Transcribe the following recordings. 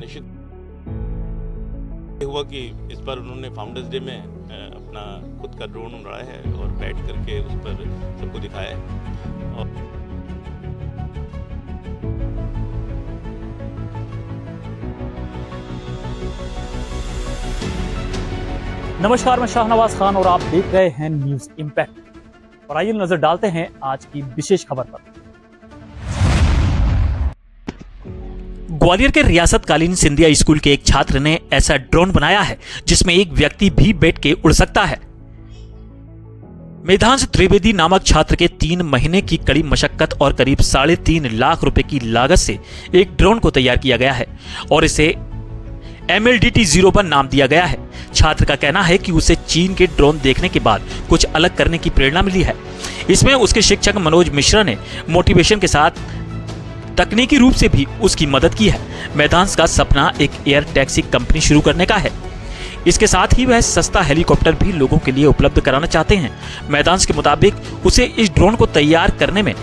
निश्चित हुआ कि इस बार उन्होंने फाउंडर्स डे में अपना खुद का ड्रोन उड़ाया है और बैठ करके उस पर सबको दिखाया है। और नमस्कार, मैं शाहनवाज खान और आप देख रहे हैं न्यूज इंपैक्ट। और आइए नजर डालते हैं आज की विशेष खबर पर। ग्वालियर के रियासतकालीन सिंधिया स्कूल के एक छात्र ने ऐसा ड्रोन बनाया है जिसमें एक व्यक्ति भी बैठ के उड़ सकता है। मेधांश त्रिवेदी नामक छात्र के 3 महीने की कड़ी मशक्कत और करीब 3.5 लाख रुपए की लागत से एक ड्रोन को तैयार किया गया है और इसे MLDT-01 नाम दिया गया है। छात्र का कहना है कि उसे चीन के ड्रोन देखने के बाद कुछ अलग करने की प्रेरणा मिली है। इसमें उसके शिक्षक मनोज मिश्रा ने मोटिवेशन के साथ तकनीकी रूप से भी उसकी मदद की है। मेधांश का सपना एक एयर टैक्सी कंपनी शुरू करने का है। इसके साथ ही वह सस्ता हेलीकॉप्टर भी लोगों के लिए उपलब्ध कराना चाहते हैं। मेधांश के मुताबिक उसे इस ड्रोन को तैयार करने में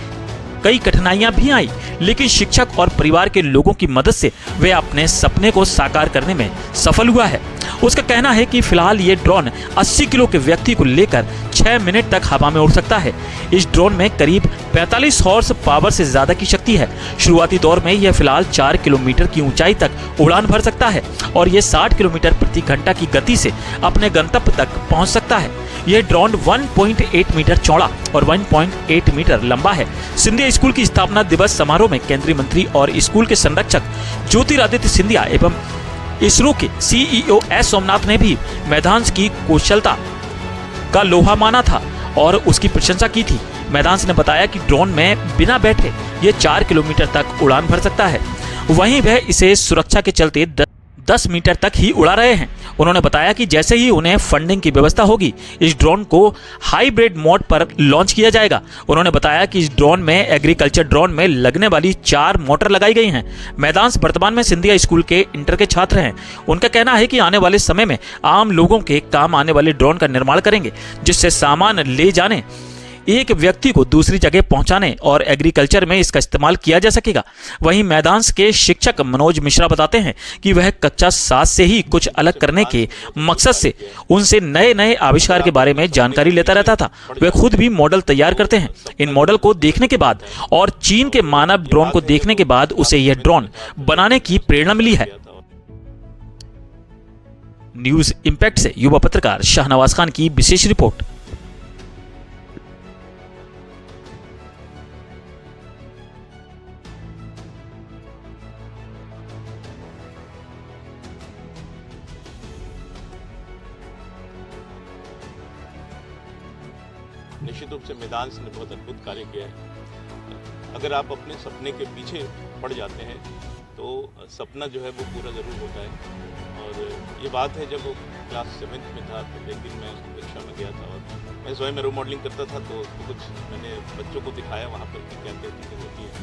कई कठिनाइयां भी आई, लेकिन शिक्षक और परिवार के लोगों की मदद से वह अपने सपने को साकार करने में सफल हुआ है। उसका कहना है कि फिलहाल ये ड्रोन 80 किलो के व्यक्ति को लेकर 6 मिनट तक हवा में उड़ सकता है। इस ड्रोन में करीब 45 हॉर्स पावर से ज्यादा की शक्ति है। शुरुआती दौर में यह फिलहाल 4 किलोमीटर की ऊंचाई तक उड़ान भर सकता है और यह 60 किलोमीटर प्रति घंटा की गति से अपने गंतव्य तक पहुंच सकता है। यह ड्रोन 1.8 मीटर चौड़ा और 1.8 मीटर लंबा है। सिंधिया स्कूल की स्थापना दिवस समारोह में केंद्रीय मंत्री और स्कूल के संरक्षक ज्योतिरादित्य सिंधिया एवं इसरो के CEO S सोमनाथ ने भी मेधांश की कौशलता का लोहा माना था और उसकी प्रशंसा की थी। मेधांश ने बताया कि ड्रोन में बिना बैठे ये 4 किलोमीटर तक उड़ान भर सकता है। वहीं वह इसे सुरक्षा के चलते 10 मीटर तक ही उड़ा रहे हैं। उन्होंने बताया कि जैसे ही उन्हें फंडिंग की व्यवस्था होगी, इस ड्रोन को हाइब्रिड मोड पर लॉन्च किया जाएगा। उन्होंने बताया कि इस ड्रोन में एग्रीकल्चर ड्रोन में लगने वाली 4 मोटर लगाई गई हैं। मेधांश वर्तमान में सिंधिया स्कूल के इंटर के छात्र हैं। उनका कहना है कि आने वाले समय में आम लोगों के काम आने वाले ड्रोन का निर्माण करेंगे, जिससे सामान ले जाने, एक व्यक्ति को दूसरी जगह पहुंचाने और एग्रीकल्चर में इसका इस्तेमाल किया जा सकेगा। वहीं मेधांश के शिक्षक मनोज मिश्रा बताते हैं कि वह कक्षा 7 से ही कुछ अलग करने के मकसद से उनसे नए नए आविष्कार के बारे में जानकारी लेता रहता था। वे खुद भी मॉडल तैयार करते हैं। इन मॉडल को देखने के बाद और चीन के मानव ड्रोन को देखने के बाद उसे यह ड्रोन बनाने की प्रेरणा मिली है। न्यूज इंपैक्ट से युवा पत्रकार शाहनवाज खान की विशेष रिपोर्ट। निश्चित रूप से मेधांश ने बहुत अद्भुत कार्य किया है। अगर आप अपने सपने के पीछे पड़ जाते हैं तो सपना जो है वो पूरा ज़रूर होता है। और ये बात है, जब वो क्लास 7th में था तो एक दिन मैं उसकी कक्षा में गया था और मैं स्वयं एरो मॉडलिंग करता था, तो कुछ मैंने बच्चों को दिखाया वहाँ पर कि क्या क्या चीज़ें होती हैं।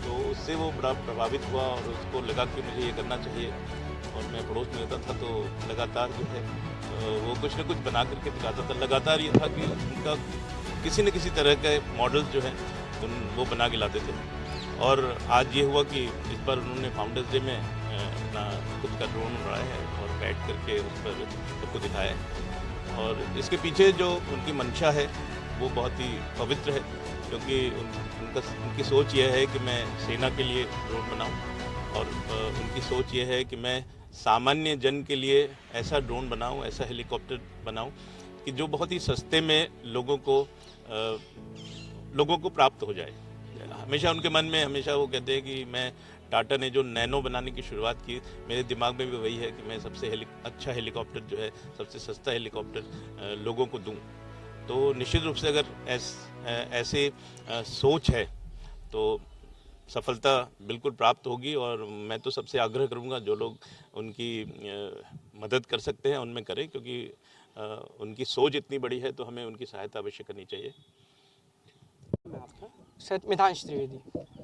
तो उससे वो बड़ा प्रभावित हुआ और उसको लगा कि मुझे ये करना चाहिए। और मैं पड़ोस में रहता था तो लगातार जो है वो कुछ न कुछ बना करके दिखाता था। लगातार ये था कि उनका किसी न किसी तरह के मॉडल्स जो हैं वो बना के लाते थे। और आज ये हुआ कि इस बार उन्होंने फाउंडर्स डे में अपना खुद का ड्रोन उड़ाया है और बैठ करके उस पर सबको दिखाया है। और इसके पीछे जो उनकी मंशा है वो बहुत ही पवित्र है, क्योंकि उनकी सोच ये है कि मैं सेना के लिए ड्रोन बनाऊं और उनकी सोच ये है कि मैं सामान्य जन के लिए ऐसा ड्रोन बनाऊं, ऐसा हेलीकॉप्टर बनाऊं कि जो बहुत ही सस्ते में लोगों को प्राप्त हो जाए। हमेशा उनके मन में हमेशा वो कहते हैं कि मैं टाटा ने जो नैनो बनाने की शुरुआत की, मेरे दिमाग में भी वही है कि मैं सबसे अच्छा हेलीकॉप्टर जो है, सबसे सस्ता हेलीकॉप्टर लोगों को दूं। तो निश्चित रूप से अगर ऐसे सोच है तो सफलता बिल्कुल प्राप्त होगी। और मैं तो सबसे आग्रह करूंगा जो लोग उनकी मदद कर सकते हैं उनमें करें, क्योंकि उनकी सोच इतनी बड़ी है तो हमें उनकी सहायता अवश्य करनी चाहिए। सर मेधांश त्रिवेदी।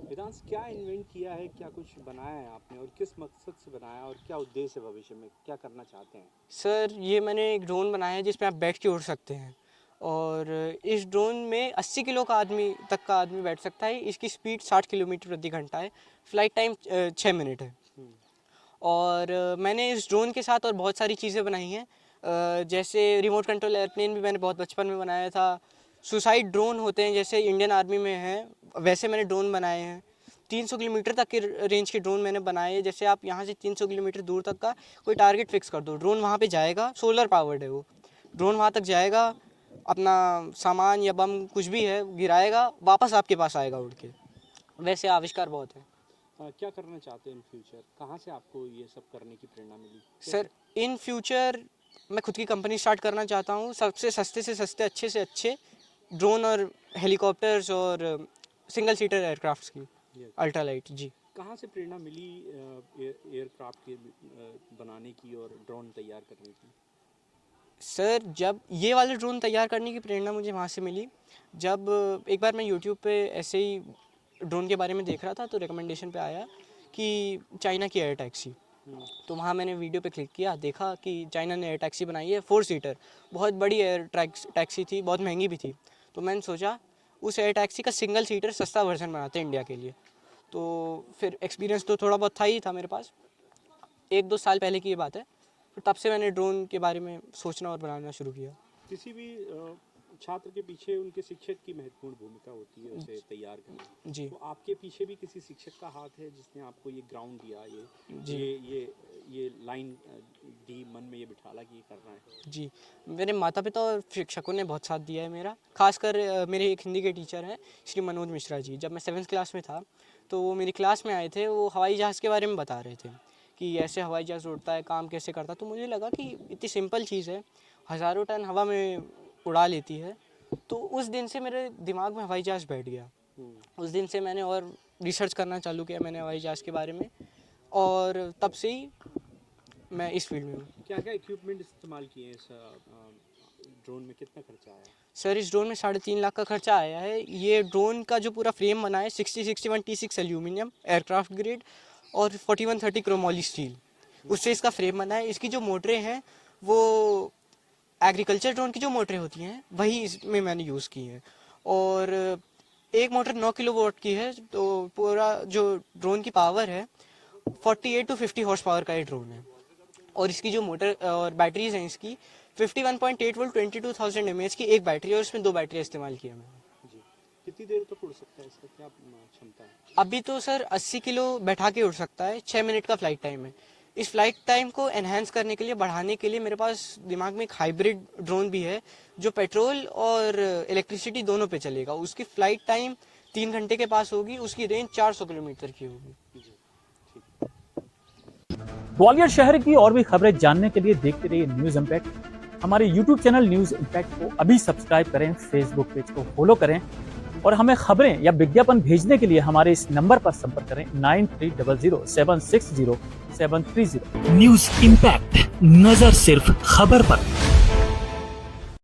वेदांश, क्या इन्वेंट किया है, क्या कुछ बनाया है आपने और किस मकसद से बनाया और क्या उद्देश्य है, भविष्य में क्या करना चाहते हैं? सर ये मैंने एक ड्रोन बनाया है जिसमें आप बैठ के उड़ सकते हैं और इस ड्रोन में 80 किलो का आदमी बैठ सकता है। इसकी स्पीड 60 किलोमीटर प्रति घंटा है। फ्लाइट टाइम 6 मिनट है और मैंने इस ड्रोन के साथ और बहुत सारी चीज़ें बनाई हैं, जैसे रिमोट कंट्रोल एयरप्लेन भी मैंने बहुत बचपन में बनाया था। सुसाइड ड्रोन होते हैं जैसे इंडियन आर्मी में हैं, वैसे मैंने ड्रोन बनाए हैं। 300 किलोमीटर तक के रेंज के ड्रोन मैंने बनाए हैं। जैसे आप यहाँ से 300 किलोमीटर दूर तक का कोई टारगेट फिक्स कर दो, ड्रोन वहाँ पे जाएगा, सोलर पावर्ड है वो ड्रोन, वहाँ तक जाएगा, अपना सामान या बम कुछ भी है गिराएगा, वापस आपके पास आएगा उड़ के। वैसे आविष्कार बहुत है। क्या करना चाहते हैं इन फ्यूचर? कहाँ से आपको ये सब करने की प्रेरणा मिली? सर इन फ्यूचर मैं खुद की कंपनी स्टार्ट करना चाहता हूँ, सबसे सस्ते से सस्ते अच्छे से अच्छे ड्रोन और हेलीकॉप्टर्स और सिंगल सीटर एयरक्राफ्ट्स की अल्ट्रालाइट। जी, कहाँ से प्रेरणा मिली एयरक्राफ्ट के बनाने की और ड्रोन तैयार करने की? सर जब ये वाले ड्रोन तैयार करने की प्रेरणा मुझे वहाँ से मिली, जब एक बार मैं यूट्यूब पे ऐसे ही ड्रोन के बारे में देख रहा था तो रिकमेंडेशन पे आया कि चाइना की एयर टैक्सी, तो वहाँ मैंने वीडियो पे क्लिक किया, देखा कि चाइना ने एयर टैक्सी बनाई है 4 सीटर, बहुत बड़ी एयर टैक्सी थी, बहुत महंगी भी थी। तो मैंने सोचा उस एयर टैक्सी का सिंगल सीटर सस्ता वर्जन बनाते हैं इंडिया के लिए। तो फिर एक्सपीरियंस तो थोड़ा बहुत था ही था मेरे पास, 1-2 साल पहले की ये बात है। फिर तब से मैंने ड्रोन के बारे में सोचना और बनाना शुरू किया। किसी भी छात्र के पीछे उनके शिक्षक की महत्वपूर्ण भूमिका होती है उसे तैयार करने में। जी, तो आपके पीछे भी किसी शिक्षक का हाथ है जिसने आपको ये ग्राउंड दिया, जी। ये लाइन दी, मन में ये बिठाला कि ये करना है? जी, मेरे माता पिता और शिक्षकों ने बहुत साथ दिया है मेरा। खासकर मेरे एक हिंदी के टीचर हैं श्री मनोज मिश्रा जी। जब मैं 7th क्लास में था तो वो मेरी क्लास में आए थे, वो हवाई जहाज़ के बारे में बता रहे थे कि ऐसे हवाई जहाज़ उड़ता है, काम कैसे करता है। तो मुझे लगा कि इतनी सिंपल चीज़ है, हज़ारों टन हवा में उड़ा लेती है। तो उस दिन से मेरे दिमाग में हवाई जहाज़ बैठ गया। उस दिन से मैंने और रिसर्च करना चालू किया मैंने हवाई जहाज़ के बारे में, और तब से ही मैं इस फील्ड में हूँ। क्या क्या इक्विपमेंट इस्तेमाल किए इस ड्रोन में? कितना खर्चा आया? सर इस ड्रोन में 3.5 लाख का खर्चा आया है। ये ड्रोन का जो पूरा फ्रेम बना है 6061 T6 एल्यूमिनियम एयरक्राफ्ट ग्रेड और 4130 क्रोमोली स्टील, उससे इसका फ्रेम बना है। इसकी जो मोटरें हैं वो एग्रीकल्चर ड्रोन की जो मोटरें होती हैं वही इसमें मैंने यूज़ की हैं, और एक मोटर 9 किलोवाट की है। तो पूरा जो ड्रोन की पावर है 48 to 50 हॉर्स पावर का ये ड्रोन है, और इसकी जो मोटर और बैटरीज हैं इसकी 51.8 वोल्ट 22,000 mAh की एक बैटरी है, और इसमें 2 बैटरी इस्तेमाल की है मैंने। जी, कितनी देर तक उड़ सकता है, इसका क्या क्षमता है? अभी तो सर 80 किलो बैठा के उड़ सकता है, 6 मिनट का फ्लाइट टाइम है। इस फ्लाइट टाइम को एनहांस करने के लिए, बढ़ाने के लिए मेरे पास दिमाग में एक हाइब्रिड ड्रोन भी है जो पेट्रोल और इलेक्ट्रिसिटी दोनों पे चलेगा। उसकी फ्लाइट टाइम 3 घंटे के पास होगी, उसकी रेंज 400 किलोमीटर की होगी। ग्वालियर शहर की और भी खबरें जानने के लिए देखते रहिए न्यूज इम्पैक्ट। हमारे यूट्यूब चैनल न्यूज इम्पैक्ट को अभी सब्सक्राइब करें, फेसबुक पेज को फॉलो करें, और हमें खबरें या विज्ञापन भेजने के लिए हमारे इस नंबर पर संपर्क करें 9300760730। न्यूज इम्पैक्ट, नजर सिर्फ खबर पर।